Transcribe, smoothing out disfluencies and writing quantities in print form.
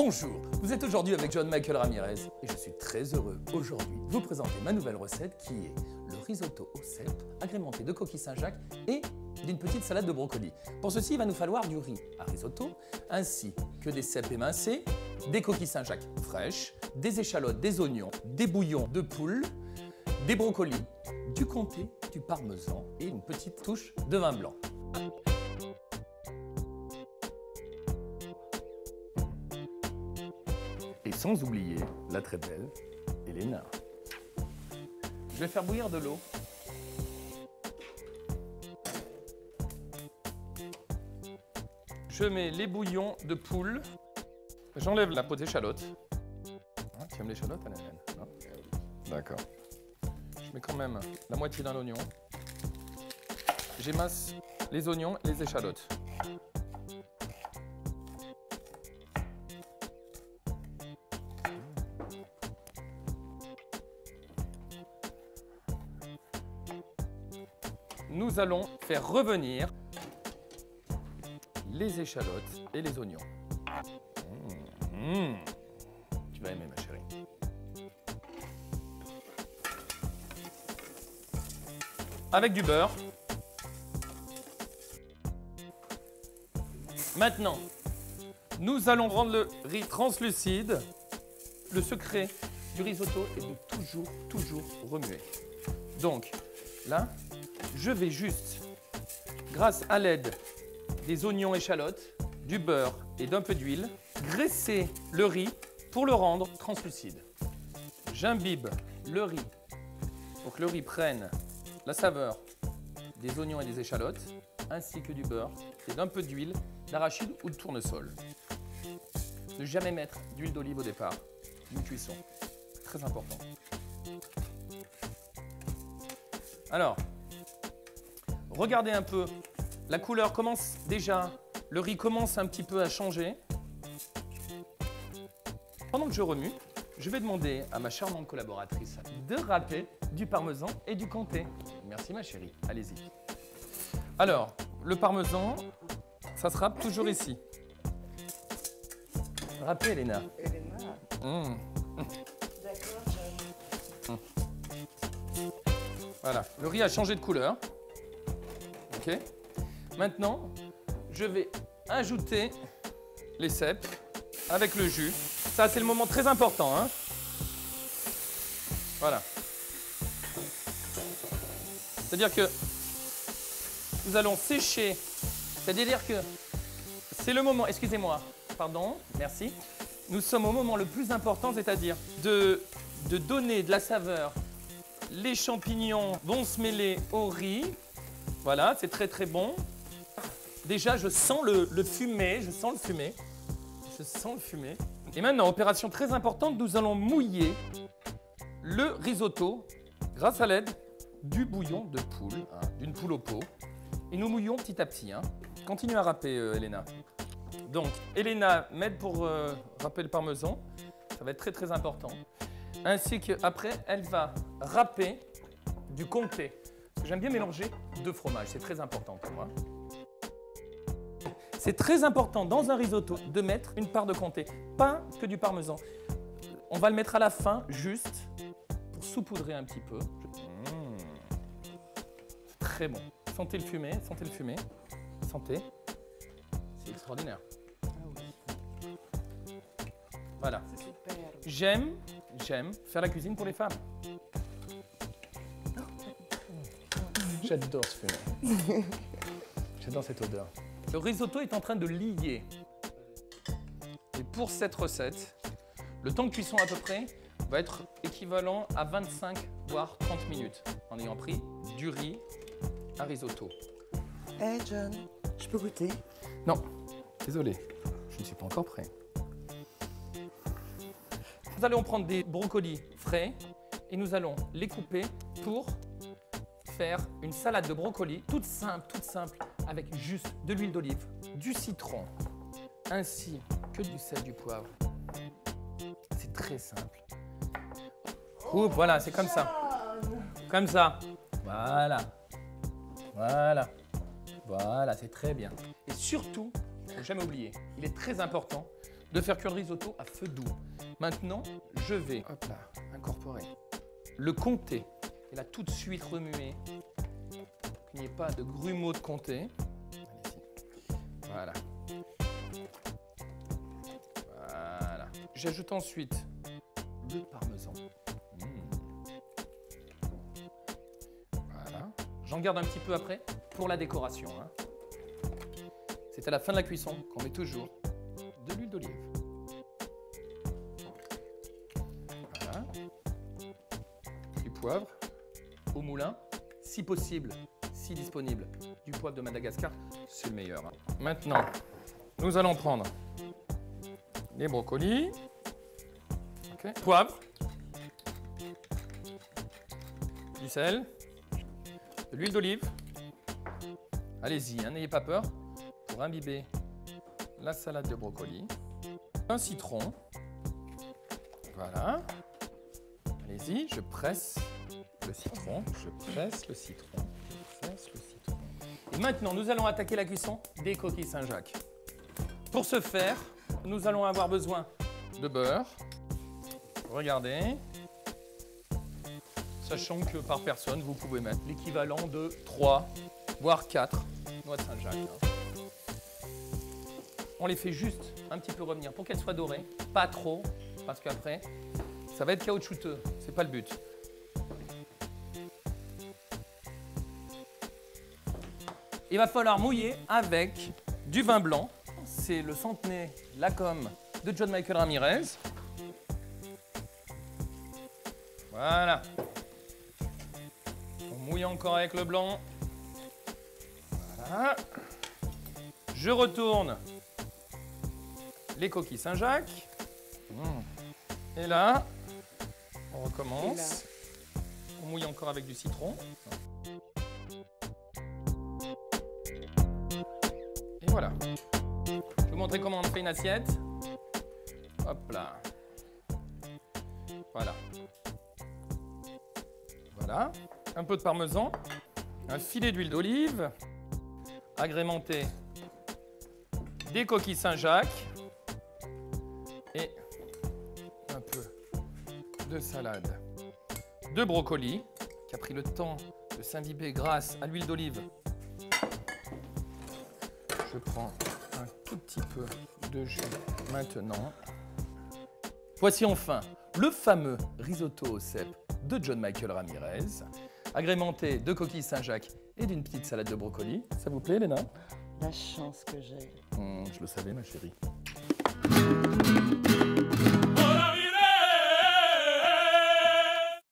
Bonjour, vous êtes aujourd'hui avec John Michael Ramirez et je suis très heureux aujourd'hui de vous présenter ma nouvelle recette qui est le risotto aux cèpes agrémenté de coquilles Saint-Jacques et d'une petite salade de brocoli. Pour ceci, il va nous falloir du riz à risotto ainsi que des cèpes émincés, des coquilles Saint-Jacques fraîches, des échalotes, des oignons, des bouillons de poule, des brocolis, du comté, du parmesan et une petite touche de vin blanc. Et sans oublier la très belle Elena. Je vais faire bouillir de l'eau. Je mets les bouillons de poule. J'enlève la peau d'échalote. Ah, tu aimes l'échalote, Hélène? D'accord. Je mets quand même la moitié d'un oignon. J'émince les oignons et les échalotes. Nous allons faire revenir les échalotes et les oignons. Tu vas aimer, ma chérie. Avec du beurre. Maintenant, nous allons rendre le riz translucide. Le secret du risotto est de toujours remuer. Donc, là, je vais juste, grâce à l'aide des oignons échalotes, du beurre et d'un peu d'huile, graisser le riz pour le rendre translucide. J'imbibe le riz pour que le riz prenne la saveur des oignons et des échalotes, ainsi que du beurre et d'un peu d'huile d'arachide ou de tournesol. Ne jamais mettre d'huile d'olive au départ d'une cuisson. Très important. Alors, regardez un peu, la couleur commence déjà, le riz commence un petit peu à changer. Pendant que je remue, je vais demander à ma charmante collaboratrice de râper du parmesan et du comté. Merci ma chérie, allez-y. Alors, le parmesan, ça se râpe toujours ici. Râpez, Elena. Elena. D'accord, Voilà, le riz a changé de couleur. Ok. Maintenant, je vais ajouter les cèpes avec le jus. Ça, c'est le moment très important, hein. Voilà. C'est-à-dire que nous allons sécher. C'est-à-dire que c'est le moment, excusez-moi, pardon, merci. Nous sommes au moment le plus important, c'est-à-dire de donner de la saveur. Les champignons vont se mêler au riz. Voilà, c'est très bon. Déjà, je sens le fumé, je sens le fumé. Et maintenant, opération très importante, nous allons mouiller le risotto grâce à l'aide du bouillon de poule, hein, d'une poule au pot. Et nous mouillons petit à petit. Hein. Continue à râper, Elena. Donc, Elena m'aide pour râper le parmesan. Ça va être très important. Ainsi qu'après, elle va râper du comté. Parce que j'aime bien mélanger deux fromages, c'est très important pour moi. C'est très important dans un risotto de mettre une part de comté, pas que du parmesan. On va le mettre à la fin, juste pour saupoudrer un petit peu. C'est très bon. Sentez le fumé, sentez le fumé. Sentez. C'est extraordinaire. ah oui, Voilà. c'est super. J'aime faire la cuisine pour les femmes. J'adore ce fumé. J'adore cette odeur. Le risotto est en train de lier. Et pour cette recette, le temps de cuisson à peu près va être équivalent à 25 voire 30 minutes en ayant pris du riz à risotto. Hey John, je peux goûter? Non, désolé, je ne suis pas encore prêt. Nous allons prendre des brocolis frais et nous allons les couper pour faire une salade de brocolis toute simple, avec juste de l'huile d'olive, du citron, ainsi que du sel, du poivre. C'est très simple. Oups, voilà, c'est comme ça. Comme ça. Voilà. Voilà, c'est très bien. Et surtout, il ne faut jamais oublier, il est très important de faire cuire le risotto à feu doux. Maintenant, je vais hop là, incorporer le comté et là tout de suite remuer, qu'il n'y ait pas de grumeaux de comté. Allez-y. Voilà. Voilà. J'ajoute ensuite le parmesan. Voilà. J'en garde un petit peu après pour la décoration. Hein. C'est à la fin de la cuisson qu'on met toujours de l'huile d'olive. Voilà. Du poivre au moulin, si possible, si disponible. Du poivre de Madagascar, c'est le meilleur. Hein. Maintenant, nous allons prendre les brocolis, okay. Poivre, du sel, de l'huile d'olive. Allez-y, hein, n'ayez pas peur. Pour imbiber la salade de brocoli, un citron. Voilà. Allez-y, je presse le citron, je presse le citron, je presse le citron. Et maintenant, nous allons attaquer la cuisson des coquilles Saint-Jacques. Pour ce faire, nous allons avoir besoin de beurre. Regardez. Sachant que par personne, vous pouvez mettre l'équivalent de 3, voire 4 noix de Saint-Jacques. On les fait juste un petit peu revenir pour qu'elles soient dorées, pas trop, parce qu'après, ça va être caoutchouteux, c'est pas le but. Il va falloir mouiller avec du vin blanc. C'est le Centenaire Lacombe de John Michael Ramirez. Voilà. On mouille encore avec le blanc. Voilà. Je retourne les coquilles Saint-Jacques. Et là, on recommence. On mouille encore avec du citron. Et voilà. Je vais vous montrer comment on fait une assiette. Hop là. Voilà. Voilà. Un peu de parmesan. Un filet d'huile d'olive. Agrémenté des coquilles Saint-Jacques. Et un peu de salade de brocoli qui a pris le temps de s'imbiber grâce à l'huile d'olive. Je prends un tout petit peu de jus maintenant. Voici enfin le fameux risotto au cèpe de John Michael Ramirez, agrémenté de coquilles Saint-Jacques et d'une petite salade de brocoli. Ça vous plaît, Léna? La chance que j'ai. Je le savais, ma chérie.